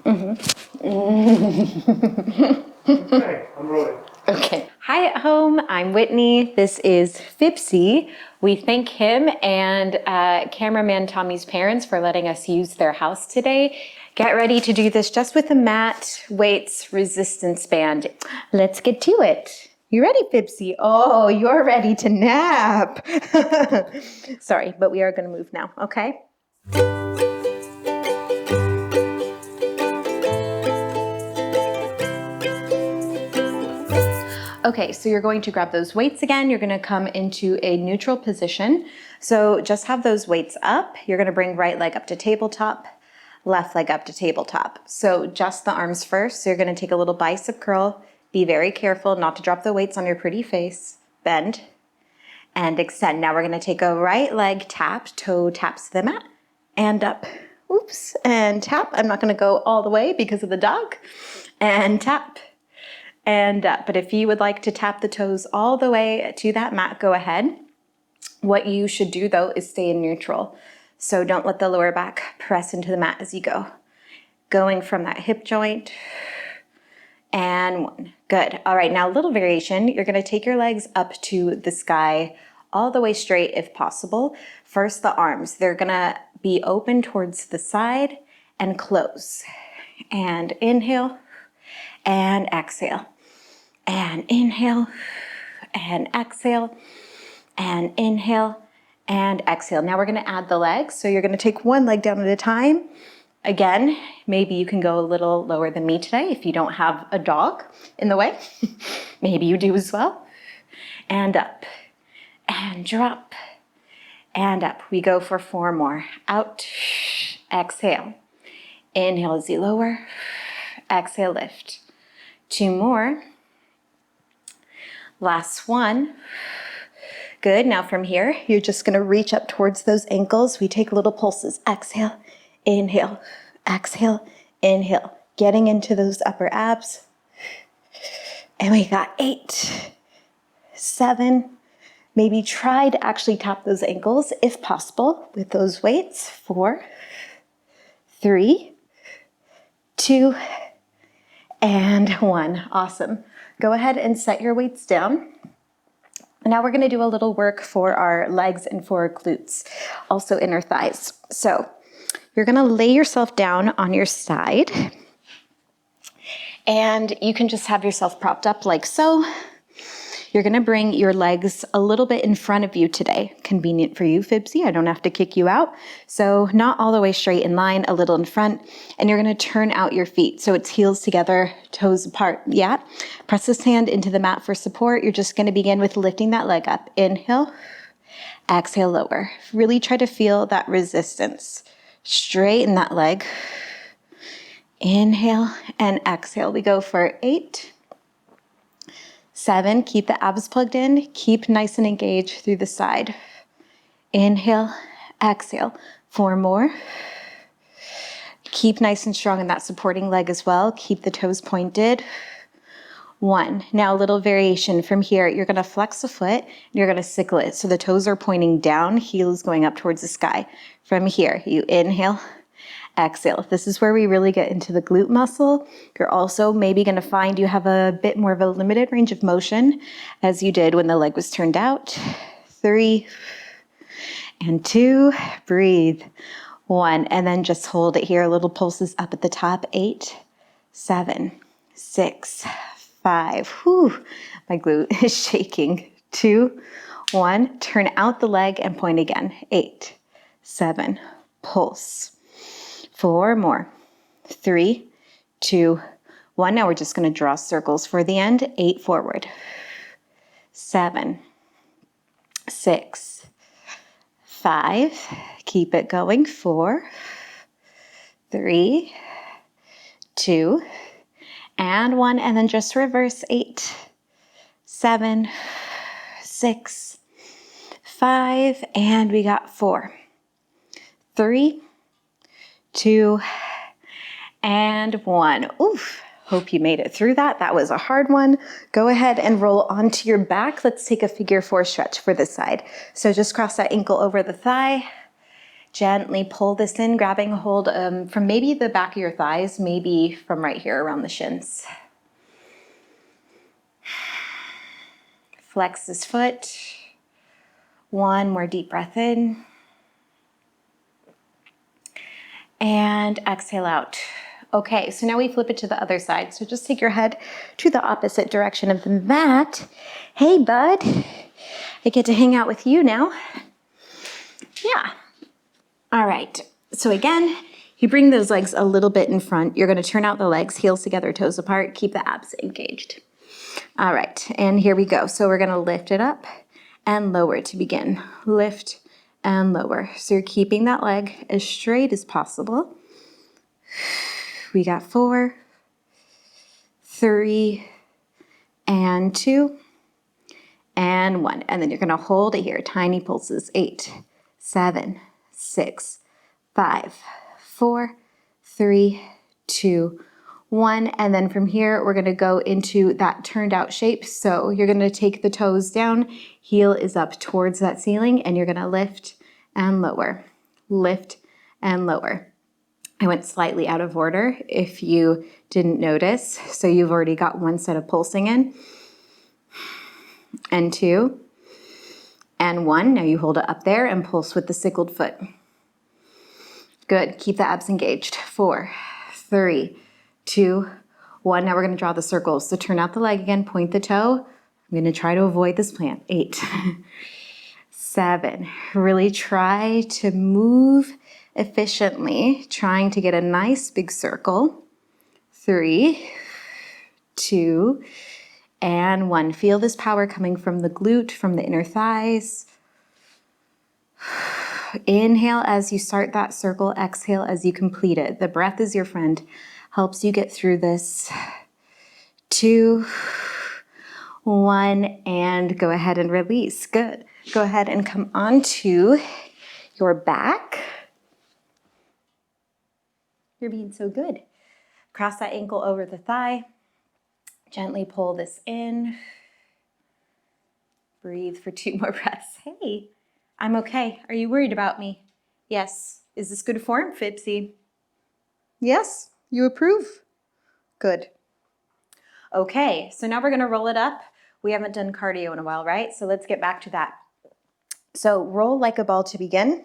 Okay, I'm rolling. Okay. Hi at home, I'm Whitney. This is Fipse. We thank him and cameraman Tommy's parents for letting us use their house today. Get ready to do this just with a mat, weights, resistance band. Let's get to it. You ready, Fipse? Oh, you're ready to nap. Sorry, but we are going to move now, okay? Okay, so you're going to grab those weights again. You're going to come into a neutral position. So just have those weights up. You're going to bring right leg up to tabletop, left leg up to tabletop. So just the arms first. So you're going to take a little bicep curl. Be very careful not to drop the weights on your pretty face. Bend and extend. Now we're going to take a right leg tap, toe taps to the mat, and up. Oops, and tap. I'm not going to go all the way because of the dog. And tap. And but if you would like to tap the toes all the way to that mat, go ahead. What you should do though is stay in neutral. So don't let the lower back press into the mat as you go. Going from that hip joint. And one. Good. All right, now a little variation. You're going to take your legs up to the sky all the way straight if possible. First, the arms. They're going to be open towards the side and close. And inhale and exhale. And inhale, and exhale, and inhale, and exhale. Now we're gonna add the legs. So you're gonna take one leg down at a time. Again, maybe you can go a little lower than me today if you don't have a dog in the way. Maybe you do as well. And up, and drop, and up. We go for 4 more. Out, exhale. Inhale as you lower, exhale, lift. 2 more. Last one. Good. Now from here, you're just going to reach up towards those ankles. We take little pulses. Exhale, inhale, exhale, inhale. Getting into those upper abs. And we got 8, 7. Maybe try to actually tap those ankles if possible with those weights. 4, 3, 2, and 1. Awesome. Go ahead and set your weights down. Now we're going to do a little work for our legs and for our glutes, also inner thighs. So you're going to lay yourself down on your side and you can just have yourself propped up like so. You're going to bring your legs a little bit in front of you today. Convenient for you, Fipse. I don't have to kick you out. So not all the way straight in line, a little in front. And you're going to turn out your feet. So it's heels together, toes apart. Yeah. Press this hand into the mat for support. You're just going to begin with lifting that leg up. Inhale, exhale, lower. Really try to feel that resistance. Straighten that leg. Inhale and exhale. We go for 8, 7, keep the abs plugged in, keep nice and engaged through the side. Inhale, exhale. 4 more. Keep nice and strong in that supporting leg as well. Keep the toes pointed. 1. Now a little variation from here. You're going to flex a foot and you're going to sickle it. So the toes are pointing down, heels going up towards the sky. From here, you inhale, exhale. This is where we really get into the glute muscle. You're also maybe going to find you have a bit more of a limited range of motion as you did when the leg was turned out. 3 and 2, breathe. 1, and then just hold it here. Little pulses up at the top. 8, 7, 6, 5. Whew, my glute is shaking. 2, 1, turn out the leg and point again. 8, 7, pulse. 4 more. 3, 2, 1. Now we're just going to draw circles for the end. 8 forward. 7, 6, 5. Keep it going. 4, 3, 2, and 1. And then just reverse. 8, 7, 6, 5. And we got 4, 3, 2, and 1. Oof. Hope you made it through that. That was a hard one. Go ahead and roll onto your back. Let's take a figure 4 stretch for this side. So just cross that ankle over the thigh. Gently pull this in, grabbing a hold from maybe the back of your thighs, maybe from right here around the shins. Flex this foot. One more deep breath in. And exhale out. Okay, so now we flip it to the other side. So just take your head to the opposite direction of the mat. Hey, bud. I get to hang out with you now. Yeah. All right. So again, you bring those legs a little bit in front. You're going to turn out the legs, heels together, toes apart. Keep the abs engaged. All right. And here we go. So we're going to lift it up and lower to begin. Lift and lower. So you're keeping that leg as straight as possible. We got 4, 3, and 2, and 1. And then you're going to hold it here. Tiny pulses. 8, 7, 6, 5, 4, 3, 2, 1. And then from here, we're going to go into that turned out shape. So you're going to take the toes down. Heel is up towards that ceiling. And you're going to lift and lower. Lift and lower. I went slightly out of order if you didn't notice. So you've already got one set of pulsing in. And 2. And 1. Now you hold it up there and pulse with the sickled foot. Good. Keep the abs engaged. 4, 3, 2, 1. Now we're going to draw the circles. So turn out the leg again. Point the toe. I'm going to try to avoid this plant. 8, 7. Really try to move efficiently, trying to get a nice big circle. 3, 2, and 1. Feel this power coming from the glute, from the inner thighs. Inhale as you start that circle. Exhale as you complete it. The breath is your friend. Helps you get through this. 2, 1, and go ahead and release. Good. Go ahead and come onto your back. You're being so good. Cross that ankle over the thigh. Gently pull this in. Breathe for 2 more breaths. Hey, I'm okay. Are you worried about me? Yes. Is this good form, Fipse? Yes, you approve. Good. Okay, so now we're going to roll it up. We haven't done cardio in a while, right? So let's get back to that. So roll like a ball to begin.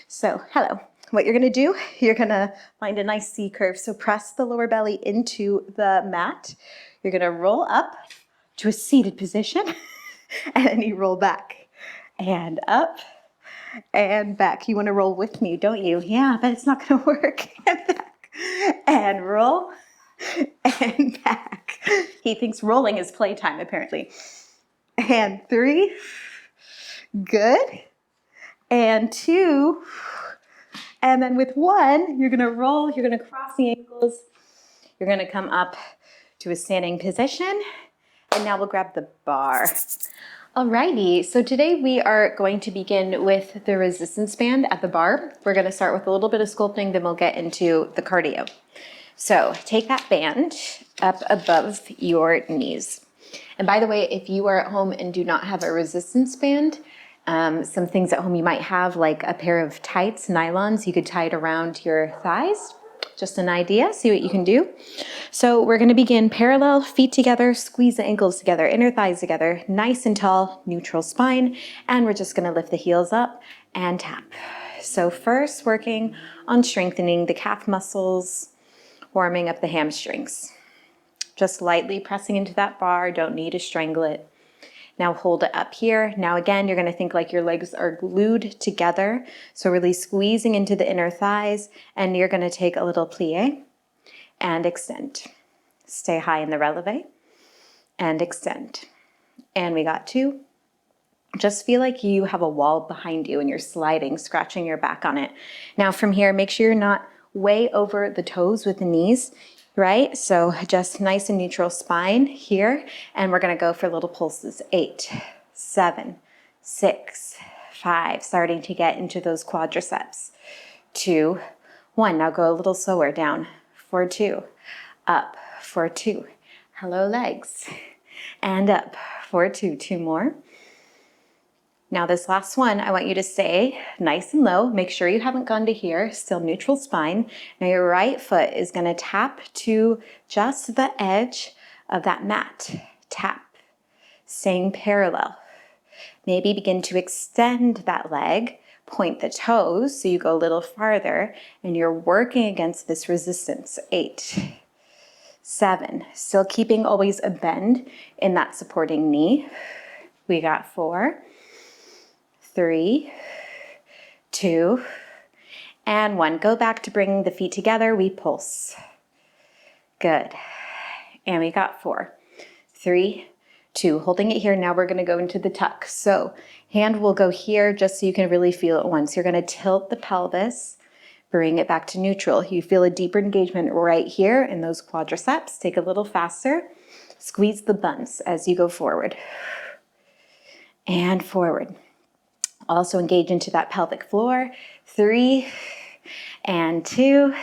So, hello. What you're going to do, you're going to find a nice C curve. So press the lower belly into the mat. You're going to roll up to a seated position, and then you roll back and up and back. You want to roll with me, don't you? Yeah, but it's not going to work. And back and roll and back. He thinks rolling is playtime, apparently. And 3, good. And 2, and then with 1, you're going to roll, you're going to cross the ankles, you're going to come up to a standing position, and now we'll grab the bar. Alrighty, so today we are going to begin with the resistance band at the bar. We're going to start with a little bit of sculpting, then we'll get into the cardio. So take that band up above your knees. And by the way, if you are at home and do not have a resistance band, some things at home you might have, like a pair of tights, nylons, you could tie it around your thighs. Just an idea, see what you can do. So we're going to begin parallel, feet together, squeeze the ankles together, inner thighs together, nice and tall, neutral spine, and we're just going to lift the heels up and tap. So first, working on strengthening the calf muscles, warming up the hamstrings. Just lightly pressing into that bar, don't need to strangle it. Now hold it up here. Now again, you're going to think like your legs are glued together. So really squeezing into the inner thighs, and you're going to take a little plie and extend. Stay high in the releve and extend. And we got 2. Just feel like you have a wall behind you and you're sliding, scratching your back on it. Now from here, make sure you're not way over the toes with the knees. Right? So just nice and neutral spine here. And we're going to go for little pulses. 8, 7, 6, 5. Starting to get into those quadriceps. 2, 1. Now go a little slower down. For 2. Up. For 2. Hello, legs. And up. For 2. 2 more. Now this last one, I want you to stay nice and low. Make sure you haven't gone to here, still neutral spine. Now your right foot is gonna tap to just the edge of that mat. Tap, staying parallel. Maybe begin to extend that leg, point the toes so you go a little farther, and you're working against this resistance. 8, 7, still keeping always a bend in that supporting knee. We got 4, 3, 2, and 1. Go back to bringing the feet together. We pulse. Good. And we got 4, 3, 2. Holding it here. Now we're going to go into the tuck. So hand will go here just so you can really feel it once. You're going to tilt the pelvis, bring it back to neutral. You feel a deeper engagement right here in those quadriceps. Take a little faster. Squeeze the buns as you go forward and forward. Also engage into that pelvic floor. 3 and 2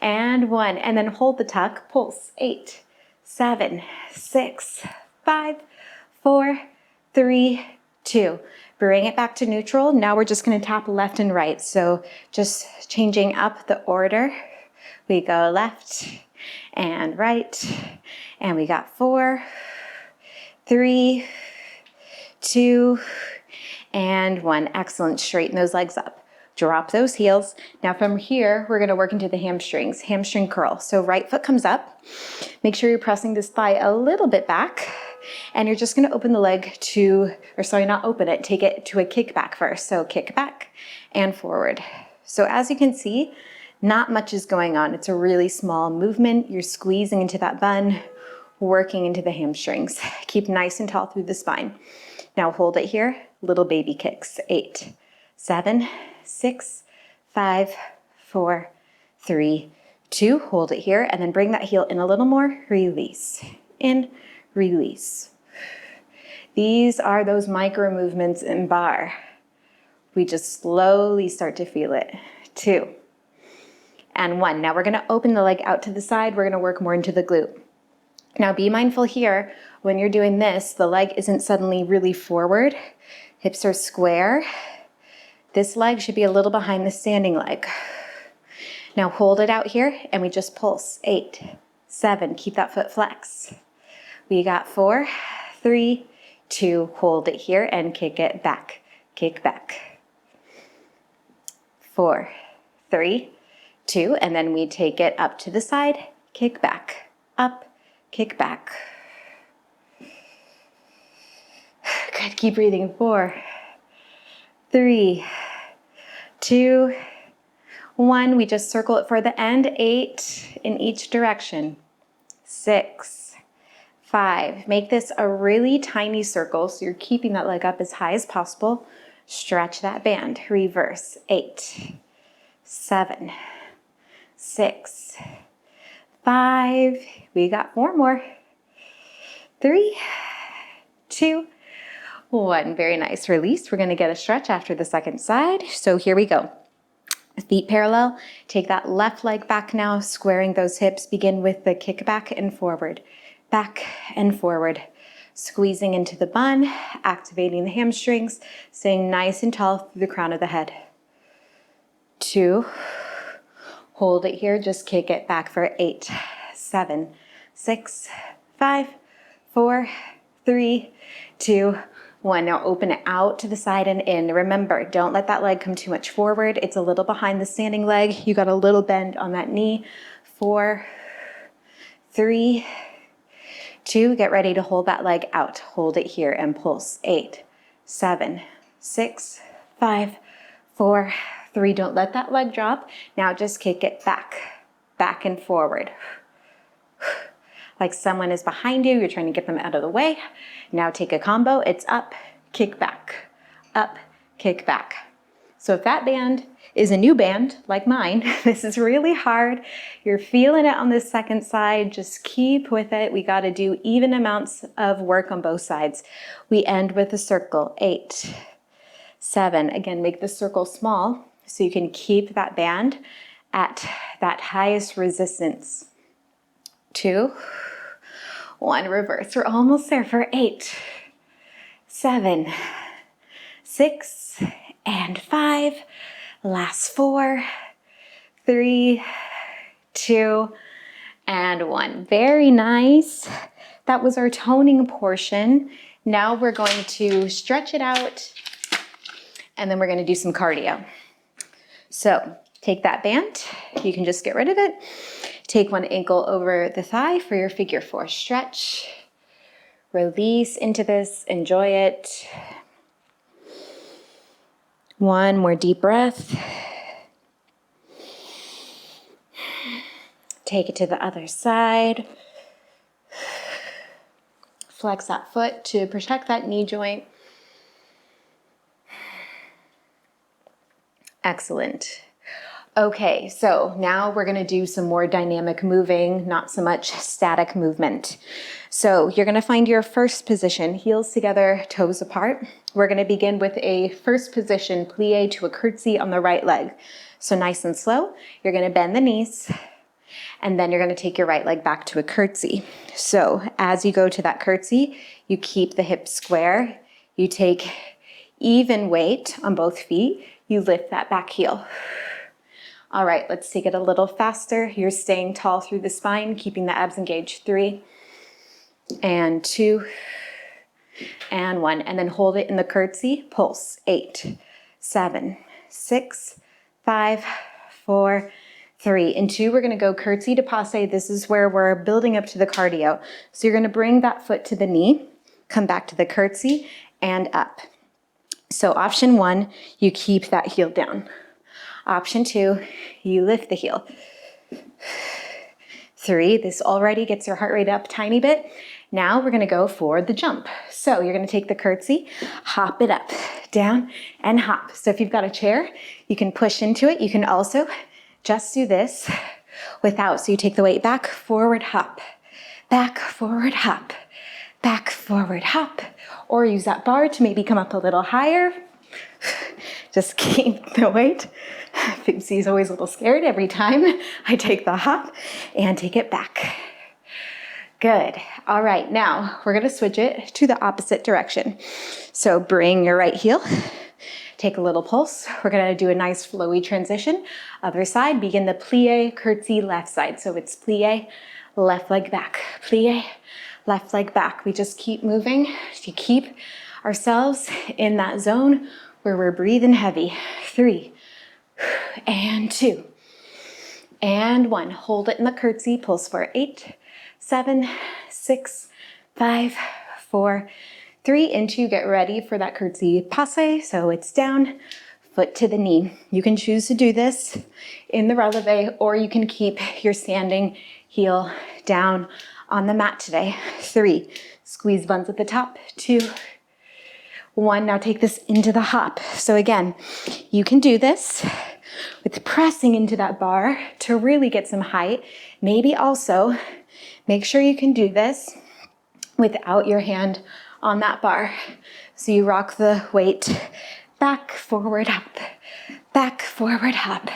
and 1. And then hold the tuck. Pulse. 8, 7, 6, 5, 4, 3, 2. Bring it back to neutral. Now we're just going to tap left and right. So just changing up the order. We go left and right. And we got 4, 3, 2, and 1. Excellent. Straighten those legs up. Drop those heels. Now from here, we're going to work into the hamstrings, hamstring curl. So right foot comes up. Make sure you're pressing this thigh a little bit back. And you're just going to open the leg to, or sorry, not open it, take it to a kick back first. So kick back and forward. So as you can see, not much is going on. It's a really small movement. You're squeezing into that bun, working into the hamstrings. Keep nice and tall through the spine. Now hold it here, little baby kicks. 8, 7, 6, 5, 4, 3, 2. Hold it here and then bring that heel in a little more. Release. In, release. These are those micro movements in barre. We just slowly start to feel it. 2 and 1. Now we're going to open the leg out to the side. We're going to work more into the glute. Now be mindful here, when you're doing this, the leg isn't suddenly really forward. Hips are square. This leg should be a little behind the standing leg. Now hold it out here and we just pulse. 8, 7, keep that foot flex. We got 4, 3, 2, hold it here and kick it back. Kick back. 4, 3, 2, and then we take it up to the side, kick back, up, kick back. Good, keep breathing. 4, 3, 2, 1. We just circle it for the end. 8 in each direction. 6, 5. Make this a really tiny circle so you're keeping that leg up as high as possible. Stretch that band. Reverse. 8, 7, 6, 5. We got 4 more. 3, 2, 1. Very nice. Release. We're going to get a stretch after the second side. So here we go. Feet parallel. Take that left leg back now, squaring those hips. Begin with the kick back and forward. Back and forward. Squeezing into the bun, activating the hamstrings, staying nice and tall through the crown of the head. 2. Hold it here. Just kick it back for 8, 7, 6, 5, 4, 3, 2, 1. Now open it out to the side and in. Remember, don't let that leg come too much forward. It's a little behind the standing leg. You got a little bend on that knee. 4, 3, 2. Get ready to hold that leg out. Hold it here and pulse. 8, 7, 6, 5, 4, 3. Don't let that leg drop. Now just kick it back, back and forward. Like someone is behind you, you're trying to get them out of the way. Now take a combo. It's up, kick back, up, kick back. So if that band is a new band, like mine, this is really hard. You're feeling it on this second side. Just keep with it. We got to do even amounts of work on both sides. We end with a circle. 8, 7. Again, make the circle small so you can keep that band at that highest resistance. 2, 1, reverse. We're almost there for 8, 7, 6, and 5. Last 4, 3, 2, and 1. Very nice. That was our toning portion. Now we're going to stretch it out, and then we're going to do some cardio. So take that band. You can just get rid of it. Take one ankle over the thigh for your figure 4 stretch. Release into this. Enjoy it. One more deep breath. Take it to the other side. Flex that foot to protect that knee joint. Excellent. Okay, so now we're gonna do some more dynamic moving, not so much static movement. So you're gonna find your first position, heels together, toes apart. We're gonna begin with a first position, plie to a curtsy on the right leg. So nice and slow, you're gonna bend the knees, and then you're gonna take your right leg back to a curtsy. So as you go to that curtsy, you keep the hips square, you take even weight on both feet, you lift that back heel. All right, let's take it a little faster. You're staying tall through the spine, keeping the abs engaged. 3, and 2, and 1. And then hold it in the curtsy, pulse. 8, 7, 6, 5, 4, 3, and 2. We're gonna go curtsy to passe. This is where we're building up to the cardio. So you're gonna bring that foot to the knee, come back to the curtsy, and up. So option 1, you keep that heel down. Option 2, you lift the heel. 3, this already gets your heart rate up a tiny bit. Now we're gonna go for the jump. So you're gonna take the curtsy, hop it up, down, and hop. So if you've got a chair, you can push into it. You can also just do this without. So you take the weight back, forward, hop, back, forward, hop, back, forward, hop. Or use that bar to maybe come up a little higher. Just keep the weight. Fipse is always a little scared every time I take the hop and take it back. Good. All right, now we're gonna switch it to the opposite direction. So bring your right heel, take a little pulse. We're gonna do a nice flowy transition. Other side, begin the plie, curtsy, left side. So it's plie, left leg back, plie, left leg back. We just keep moving to keep ourselves in that zone where we're breathing heavy. 3, and 2, and 1. Hold it in the curtsy, pulse for 8, 7, 6, 5, 4, 3, and 2. Get ready for that curtsy passe. So it's down, foot to the knee. You can choose to do this in the releve, or you can keep your standing heel down on the mat today. 3, squeeze buns at the top. 2, 1, now take this into the hop. So again, you can do this with pressing into that bar to really get some height. Maybe also make sure you can do this without your hand on that bar. So you rock the weight back, forward, hop, back, forward, hop.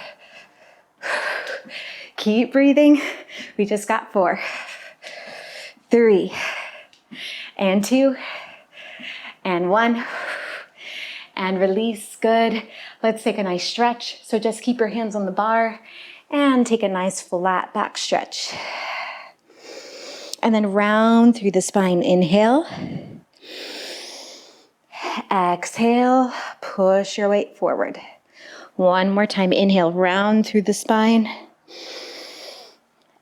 Keep breathing. We just got 4, 3, and 2, and 1, and release. Good. Let's take a nice stretch. So just keep your hands on the bar and take a nice flat back stretch. And then round through the spine. Inhale. Exhale. Push your weight forward. One more time. Inhale, round through the spine.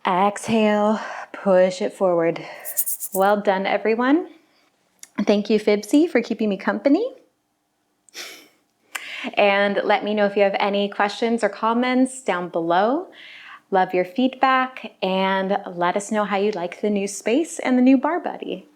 Exhale, push it forward. Well done, everyone. Thank you, Fipse, for keeping me company. And let me know if you have any questions or comments down below. Love your feedback, and let us know how you like the new space and the new bar buddy.